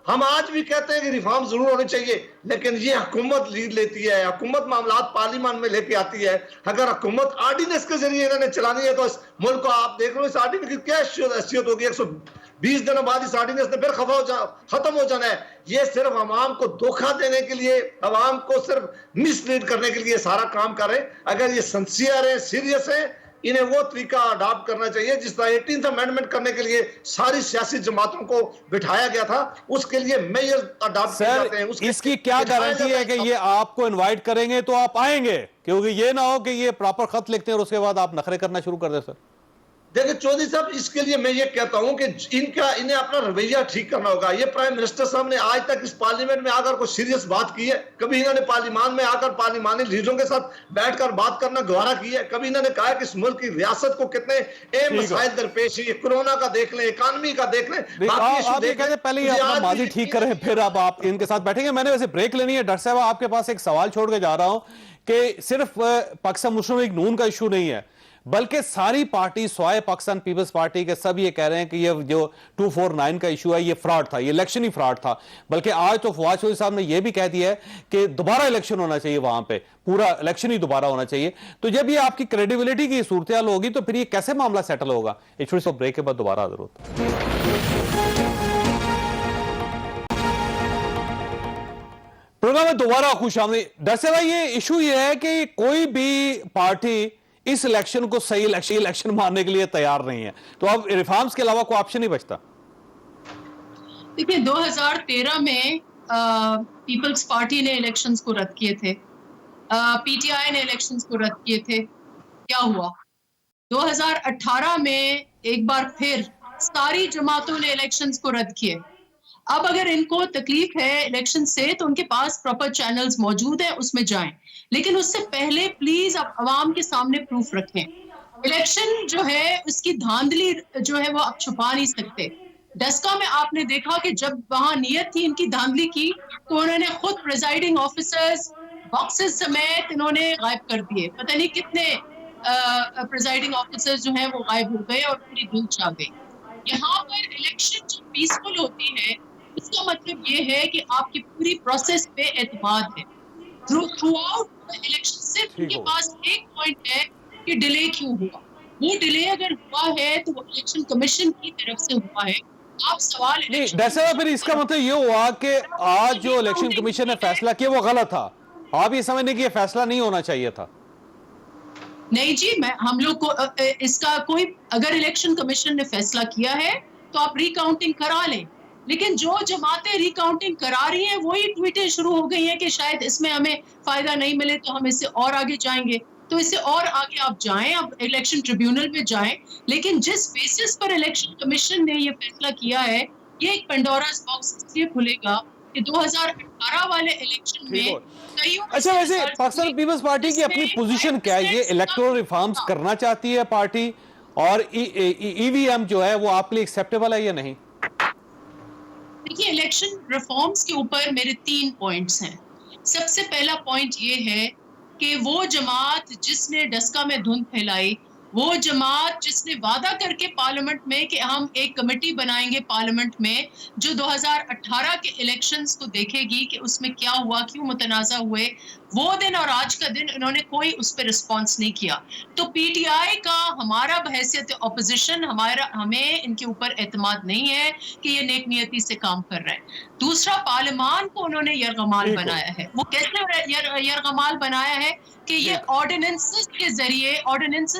हम आज भी कहते हैं कि रिफॉर्म जरूर होने चाहिए, लेकिन ये हुकूमत लीड लेती है, हुकूमत मामलात पार्लियामेंट में लेके आती है। अगर हुकूमत आर्डिनेंस के जरिए इन्होंने चलानी है तो इस मुल्क को आप देख लो, इस आर्डिनेंस की क्या हैसियत होगी। 120 दिनों बाद इस आर्डिनेंस ने फिर खत्म हो जाना है। ये सिर्फ अवाम को धोखा देने के लिए, अवाम को सिर्फ मिसलीड करने के लिए सारा काम कर रहे हैं। अगर ये सिंसियर है, सीरियस है, इन्हें वो तरीका अडॉप्ट करना चाहिए जिस तरह 18th अमेंडमेंट करने के लिए सारी सियासी जमातों को बिठाया गया था, उसके लिए मेयर अडॉप्ट किए जाते हैं। सर, इसकी क्या गारंटी है कि ये आपको इनवाइट करेंगे तो आप आएंगे? क्योंकि ये ना हो कि ये प्रॉपर खत लिखते हैं और उसके बाद आप नखरे करना शुरू कर दें। सर देखिए चौधरी साहब, इसके लिए मैं ये कहता हूं कि इन्हें अपना रवैया ठीक करना होगा। ये प्राइम मिनिस्टर साहब ने आज तक इस पार्लियामेंट में आकर कोई सीरियस बात की है? कभी इन्होंने पार्लियामान में आकर पार्लियामानी लीडरों के साथ बैठकर बात करना गवारा की है? कभी इन्होंने कहा कि इस मुल्क की रियासत को कितने अहम मसाइल दरपेश है, कोरोना का देख लें, इकानमी का देख लें, पहले अपना माजी ठीक करें, फिर अब आप इनके साथ बैठेंगे। मैंने वैसे ब्रेक लेनी है। डॉक्टर साहब, आपके पास एक सवाल छोड़ के जा रहा हूं कि सिर्फ पाकिस्तान मुस्लिम लीग नून का इशू नहीं है, बल्कि सारी पार्टी स्वाय पाकिस्तान पीपल्स पार्टी के सब ये कह रहे हैं कि ये जो 249 का इशू है ये फ्रॉड था, ये इलेक्शन ही फ्रॉड था। बल्कि आज तो फवाद चौधरी साहब ने ये भी कह दिया है कि दोबारा इलेक्शन होना चाहिए, वहां पे पूरा इलेक्शन ही दोबारा होना चाहिए। तो जब ये आपकी क्रेडिबिलिटी की सूरत हाल होगी तो फिर ये कैसे मामला सेटल होगा? एक छोटी सी ब्रेक के बाद दोबारा हाजिर होता है। प्रोग्राम में दोबारा खुशामदीद। डॉक्टर साहब, ये इशू ये है कि कोई भी पार्टी इस इलेक्शन को सही इलेक्शन मानने के लिए तैयार नहीं है, तो अब रिफॉर्म्स के अलावा कोई ऑप्शन नहीं बचता। देखिए 2013 में पीपल्स पार्टी ने इलेक्शंस को रद्द किए थे, पीटीआई ने इलेक्शंस को रद्द किए थे। क्या हुआ? 2018 में एक बार फिर सारी जमातों ने इलेक्शंस को रद्द किए। अब अगर इनको तकलीफ है इलेक्शन से तो उनके पास प्रॉपर चैनल्स मौजूद है, उसमें जाएं, लेकिन उससे पहले प्लीज आप अवाम के सामने प्रूफ रखें। इलेक्शन जो है उसकी धांधली जो है वो आप छुपा नहीं सकते। डस्का में आपने देखा कि जब वहां नियत थी इनकी धांधली की तो उन्होंने खुद प्रिजाइडिंग ऑफिसर्स बॉक्सेस समेत इन्होंने गायब कर दिए। पता नहीं कितने प्रिजाइडिंग ऑफिसर्स जो हैं वो गायब हो गए और पूरी धूल छा गई। यहाँ पर इलेक्शन जो पीसफुल होती है इसका मतलब ये है कि आपकी पूरी प्रोसेस पे एतमाद है। थ्रू आउट इलेक्शन सिर्फ उनके पास एक पॉइंट है कि डिले क्यों हुआ। वो डिले अगर हुआ है तो वो इलेक्शन कमीशन की तरफ से हुआ है। आप सवाल नहीं दरअसल फिर इसका मतलब ये हुआ कि आज जो इलेक्शन कमीशन ने फैसला किया वो गलत था। आप ये समझने की ये फैसला नहीं होना चाहिए था? नहीं जी, हम लोग को इसका कोई, अगर इलेक्शन कमीशन ने फैसला किया है तो आप रिकाउंटिंग करा लें, लेकिन जो जमातें रिकाउंटिंग करा रही हैं वही ट्वीटें शुरू हो गई हैं कि शायद इसमें हमें फायदा नहीं मिले तो हम इससे और आगे जाएंगे। तो इससे और आगे आप जाएं, आप इलेक्शन ट्रिब्यूनल पे जाएं, लेकिन जिस बेसिस पर इलेक्शन कमीशन ने ये फैसला किया है ये एक पेंडोरास बॉक्स इसलिए खुलेगा कि 2018 वाले इलेक्शन में अच्छा, वैसे पाकिस्तान पीपल्स पार्टी की अपनी पोजीशन क्या है? ये इलेक्टोरल रिफॉर्म्स करना चाहती है पार्टी, और ईवीएम जो है वो आपके लिए एक्सेप्टेबल है या नहीं? देखिए, इलेक्शन रिफॉर्म्स के ऊपर मेरे 3 पॉइंट्स हैं। सबसे पहला पॉइंट ये है कि वो जमात जिसने डस्का में धुंध फैलाई, वो जमात जिसने वादा करके पार्लियामेंट में कि हम एक कमेटी बनाएंगे पार्लियामेंट में जो 2018 के इलेक्शंस को देखेगी कि उसमें क्या हुआ, क्यों मुतनाज़ा हुए, वो दिन और आज का दिन इन्होंने कोई उस पर रिस्पॉन्स नहीं किया। तो पीटीआई का हमारा बहैसियत ऑपोजिशन हमें इनके ऊपर एतमाद नहीं है कि ये नेक नियति से काम कर रहे हैं। दूसरा, पार्लियामान को उन्होंने यरगमाल बनाया है। वो कैसे यरगमाल बनाया है कि ये ऑर्डिनेंसेस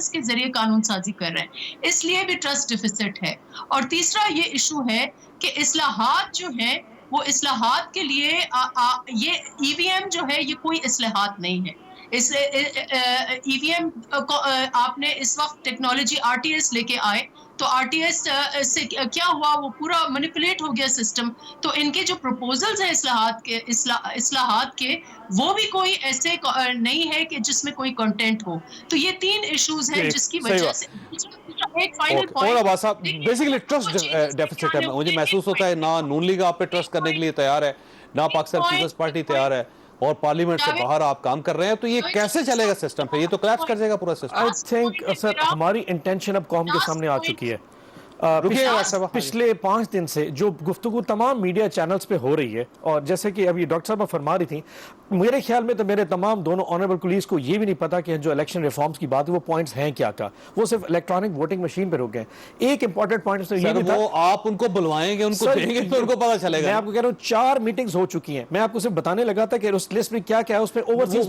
के जरिए कानून साजी कर रहे हैं, इसलिए भी ट्रस्ट डिफिसिट है। और तीसरा ये इशू है कि इस्लाहात जो है वो इस्लाहात के लिए ये ईवीएम जो है ये कोई इस्लाहात नहीं है। इस ईवीएम को आपने इस वक्त टेक्नोलॉजी आरटीएस लेके आए तो आरटीएस से क्या हुआ, वो पूरा मैनिपुलेट हो गया सिस्टम। तो इनके जो प्रपोजल्स हैं इस्लाहात के वो भी कोई ऐसे नहीं है कि जिसमें कोई कंटेंट हो। तो ये 3 इश्यूज हैं जिसकी वजह से एक final point basically trust deficit है। मुझे महसूस होता है ना नून लीग आप पे ट्रस्ट करने के लिए तैयार है, ना पाकिस्तान पीपल्स पार्टी तैयार है, और पार्लियामेंट से बाहर आप काम कर रहे हैं। तो ये कैसे चलेगा सिस्टम? पे ये तो क्लैप्स कर जाएगा पूरा सिस्टम। आई थिंक सर हमारी इंटेंशन अब कौम के सामने आ चुकी है। पिछले 5 दिन से जो गुफ्तगू तमाम मीडिया चैनल्स पे हो रही है, और जैसे कि अभी डॉक्टर साहब फरमा रही थी, मेरे ख्याल में तो मेरे तमाम दोनों ऑनरेबल कुलीग्स को ये भी नहीं पता कि जो इलेक्शन रिफॉर्म्स की बात है वो पॉइंट्स हैं क्या का, वो सिर्फ इलेक्ट्रॉनिक वोटिंग मशीन पे रुक गए। एक इंपॉर्टेंट पॉइंट ये भी था, वो आप उनको बुलवाएंगे, उनको देंगे तो उनको पता चलेगा। मैं आपको कह रहा हूँ 4 मीटिंग्स हो चुकी हैं, मैं आपको सिर्फ बताने लगा था कि उस लिस्ट में क्या क्या है, उस पे ओवरसीज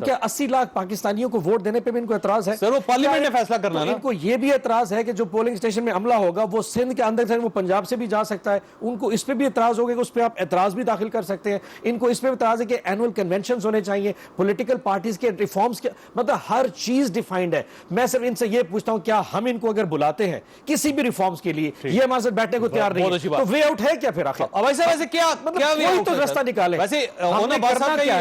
क्या 80 लाख पाकिस्तानियों को वोट देने पे भी इनको एतराज है। सर वो पार्लियामेंट ने फैसला करना है। इनको ये भी एतराज है कि जो पोलिंग स्टेशन में हमला होगा वो सिंध के अंदर से, वो पंजाब से भी जा सकता है, उनको इस पे भी एतराज होगा कि उस पे आप एतराज भी दाखिल कर सकते हैं। इनको इस पे एतराज है कि एनुअल कन्वेंशन होने चाहिए, पॉलिटिकल पार्टीज के रिफॉर्म्स के, मतलब हर चीज डिफाइंड है। मैं सिर्फ इनसे ये पूछता हूं, क्या हम इनको अगर बुलाते हैं किसी भी रिफॉर्म्स के लिए, ये हमारे साथ बैठने को तैयार नहीं है, तो वे आउट है क्या फिर आखिर? वैसे क्या कोई तो रास्ता निकाले। वैसे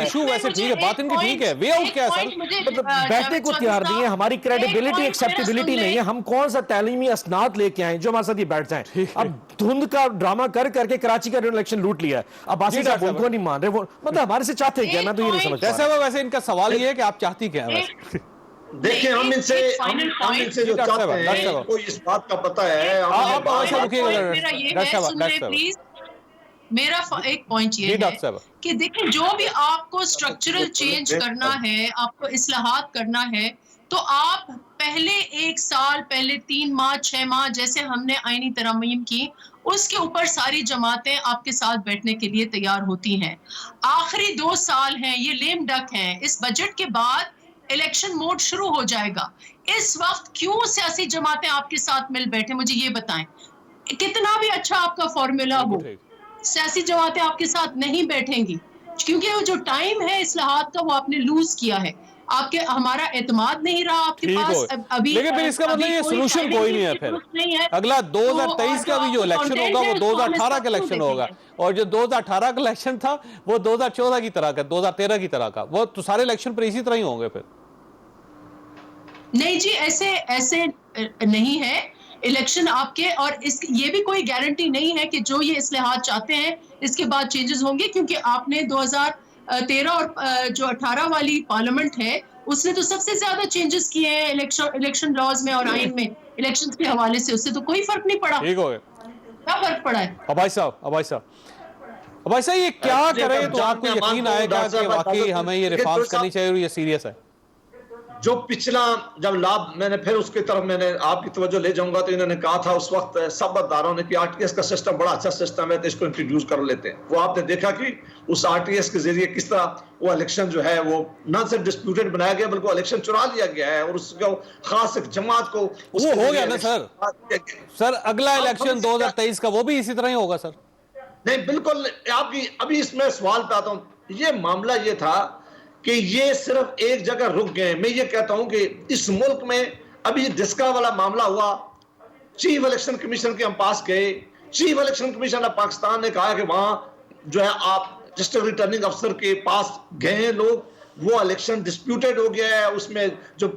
इशू वैसे ठीक है, बात इनकी ठीक है, वे आउट क्या है सर? मतलब बैठने को तैयार नहीं है, हमारी क्रेडिबिलिटी एक्सेप्टेबिलिटी नहीं है। हम कौन सा तालीमी असनाद लेके आए जो हमारे साथ ये बैठ जाए? अब धुंध का ड्रामा कर करके कराची का इलेक्शन लूट लिया, अब आसिफ साहब उनको नहीं मान रहे, वो मतलब हमारे से चाहते क्या? मैं तो ये नहीं समझ जैसे वो, वैसे इनका सवाल ये है कि आप चाहती क्या है? देखिए हम इनसे जो चाहते हैं, कोई इस बात का पता है। मेरा एक पॉइंट ये है कि देखिए, जो भी आपको स्ट्रक्चरल चेंज करना है, आपको इस्लाहात करना है, तो आप पहले 1 साल पहले 3 माह 6 माह जैसे हमने आईनी तरमीम की, उसके ऊपर सारी जमातें आपके साथ बैठने के लिए तैयार होती हैं। आखिरी 2 साल हैं, ये लेम डक हैं। इस बजट के बाद इलेक्शन मोड शुरू हो जाएगा। इस वक्त क्यों सियासी जमातें आपके साथ मिल बैठे, मुझे ये बताएं। कितना भी अच्छा आपका फॉर्मूला हो, सियासी जमातें आपके साथ नहीं बैठेंगी, क्योंकि वो जो टाइम है इस्लाहात का वो आपने लूज किया है। आपके हमारा एतमाद नहीं रहा आपके पास अभी। लेकिन फिर इसका मतलब ये सोल्यूशन कोई नहीं है। फिर अगला 2023 का भी जो इलेक्शन होगा वो 2018 का इलेक्शन होगा, और जो 2018 का इलेक्शन था वो 2014 की तरह का, 2013 की तरह का, वो तो सारे इलेक्शन पर इसी तरह ही होंगे फिर। नहीं जी, ऐसे नहीं है इलेक्शन आपके, और ये भी कोई गारंटी नहीं है कि जो ये इस्लाहात चाहते हैं इसके बाद चेंजेस होंगे, क्योंकि आपने 2013 और जो 18 वाली पार्लियामेंट है उसने तो सबसे ज्यादा चेंजेस किए हैं इलेक्शन लॉज में और आइन में, इलेक्शंस के हवाले से उससे तो कोई फर्क नहीं पड़ा। ठीक हो गया, क्या फर्क पड़ा है? अभाई साहब ये क्या करें तो आपको यकीन आएगा कि वाकई हमें ये रिफॉर्म्स करनी चाहिए और ये सीरियस है? जो पिछला जब लाभ, मैंने फिर उसकी तरफ मैंने आपकी तवज्जो ले जाऊंगा, तो इन्होंने कहा था उस वक्त सब अदारों ने कि आरटीएस का सिस्टम बड़ा अच्छा सिस्टम है, तो इसको इंट्रोड्यूस कर लेते हैं। वो आपने देखा कि उस आरटीएस के जरिए किस तरह वो इलेक्शन जो है वो न सिर्फ डिस्प्यूटेड बनाया गया बल्कि इलेक्शन चुरा लिया गया है, और उसको खास एक जमात को वो हो गया ना सर अगला इलेक्शन 2023 का वो भी इसी तरह ही होगा सर? नहीं, बिल्कुल। आपकी अभी इसमें सवाल पे आता हूं। ये मामला ये था कि ये सिर्फ एक जगह रुक गए। मैं ये कहता हूं कि इस मुल्क में अभी डिस्का वाला मामला हुआ, चीफ इलेक्शन कमीशन के हम पास गए, chief election commission of Pakistan ने कहा कि वहां जो है आप डिस्ट्रिक्ट रिटर्निंग अफसर के पास गए लोग, वो इलेक्शन डिस्प्यूटेड हो गया है, उसमें जो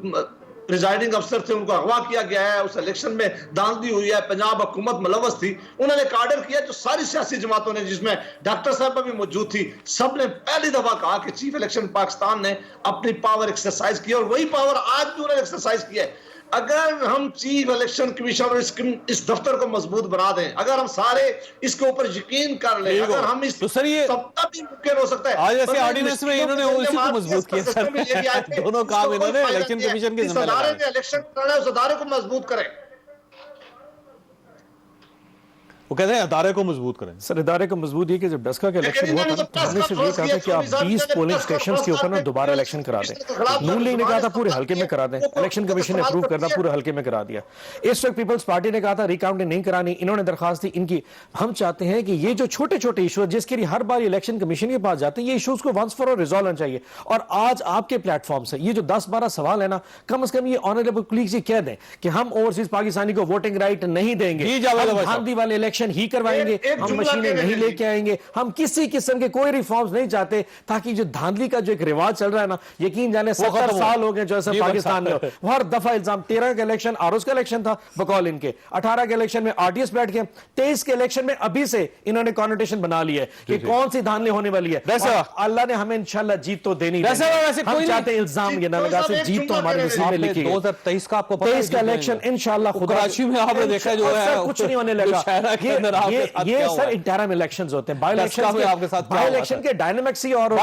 प्रिजाइडिंग अफसर थे उनको अगवा किया गया है, उस इलेक्शन में दांधी हुई है, पंजाब हुकूमत मुलव्वस थी। उन्होंने एक आर्डर किया जो सारी सियासी जमातों ने, जिसमें डॉक्टर साहब भी मौजूद थी, सब ने पहली दफा कहा कि चीफ इलेक्शन पाकिस्तान ने अपनी पावर एक्सरसाइज की, और वही पावर आज भी उन्होंने एक्सरसाइज किया है। अगर हम चीफ इलेक्शन कमीशन और इस दफ्तर को मजबूत बना दें, अगर हम सारे इसके ऊपर यकीन कर लें, अगर हम इस तो सर ये तब भी मुमकिन हो सकता है। आज ऐसे ऑर्डिनेंस में इन्होंने इसी को मजबूत किया सर। दोनों काम इन्होंने इलेक्शन कमीशन की जिम्मेदारी लगाया। इलेक्शन कराना है, उस अदारे को मजबूत करें। वो कहते हैं अदारे को मजबूत करें। सर इदारे को मजबूत ये कि जब डस्का का इलेक्शन हुआ था तो हमने सिर्फ ये कहा था कि आप 20 पोलिंग स्टेशंस के ऊपर ना दोबारा इलेक्शन करा दें। नून लीग ने कहा था पूरे हल्के में करा दें, इलेक्शन कमीशन ने अप्रूव करना पूरे हल्के में करा दिया। इस वक्त पीपल्स पार्टी ने कहा था रिकाउंटिंग नहीं करानी, इन्होंने दरखास्त दी इनकी। हम चाहते हैं कि ये जो छोटे छोटे इशू जिसके लिए हर बार इलेक्शन कमीशन के पास जाते हैं, ये इशूज को वंस फॉर ऑल रिजॉल्व होना चाहिए। और आज आपके प्लेटफॉर्म से ये जो 10-12 सवाल है ना, कम से कम ये ऑनरेबल कलीग्स ये कह दें कि हम ओवरसीज पाकिस्तानी को वोटिंग राइट नहीं देंगे, गांधी वाले इलेक्शन इलेक्शन ही करवाएंगे, एक हम जुमला मशीनें कहने नहीं दीजिए। लेके आएंगे, हम किसी किस्म के कोई रिफॉर्म्स नहीं चाहते, ताकि जो धांधली का जो एक रिवाज चल रहा है ना, यकीन जाने 70 साल हो गए जो ऐसा पाकिस्तान में हो। हर दफा इल्जाम, 13 का इलेक्शन आरओएस का इलेक्शन था बकौल इनके, 18 के इलेक्शन में आरटीएस बैठ गए, 23 के इलेक्शन में अभी से इन्होंने कॉन्नोटेशन बना ली है कि कौन सी धांधली होने वाली है। अल्लाह ने हमें इंशाल्लाह जीत तो देनी, हम चाहते हैं इल्जाम ये ना लगा से जीत तो हमारे नसीब में लिखी है। 2023 का आपको 23 का इलेक्शन इंशाल्लाह खुदा कराची में आपने देखा जो है कुछ नहीं होने लगा। ये सर इंटरम इलेक्शंस होते हैं, बाय इलेक्शन के डायनामिक्स ही और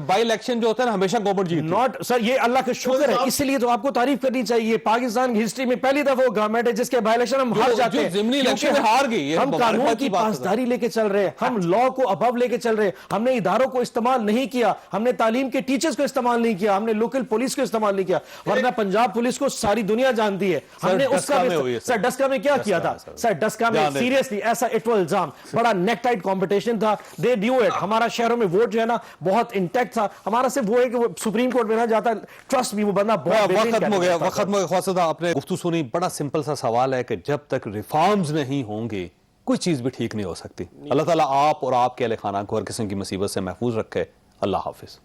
बाय इलेक्शन जो होता है ना हमेशा गवर्नमेंट जीतती है। नॉट सर, ये अल्लाह का शुक्र है, इसलिए तो आपको तारीफ करनी चाहिए। पाकिस्तान की हिस्ट्री में पहली दफा वो गवर्नमेंट है जिसके बाय इलेक्शन हम हार जाते हैं, ज़िमनी इलेक्शन में हार गई। हम कानून की पासदारी लेके चल रहे हैं, हम लॉ को अबव लेके चल रहे हैं, हमने इदारों को इस्तेमाल नहीं किया, हमने तालीम के टीचर्स को इस्तेमाल नहीं किया, हमने लोकल पुलिस को इस्तेमाल नहीं किया, वरना पंजाब पुलिस को सारी दुनिया जानती है। हमने उसका सर डस्का में क्या किया था सर, डस्का में सीरियसली ऐसा इटवल इल्जाम, बड़ा नेक टाइट कंपटीशन था, दे ड्यू इट। हमारा शहरों में वोट जो है ना बहुत इंटैक्ट था, हमारा सिर्फ वो है कि सुप्रीम कोर्ट में ना जाता, ट्रस्ट भी वो बंदा बहुत वक्त खत्म हो गया, वक्त खत्म हो गया। ख्वाजा आपने गुफ्तगू सुनी, बड़ा सिंपल सा सवाल है कि जब तक रिफॉर्म्स नहीं होंगे कोई चीज भी ठीक नहीं हो सकती। अल्लाह ताला आप और आपके अहले खाना को हर किस्म की मुसीबत से महफूज रखे। अल्लाह हाफिज।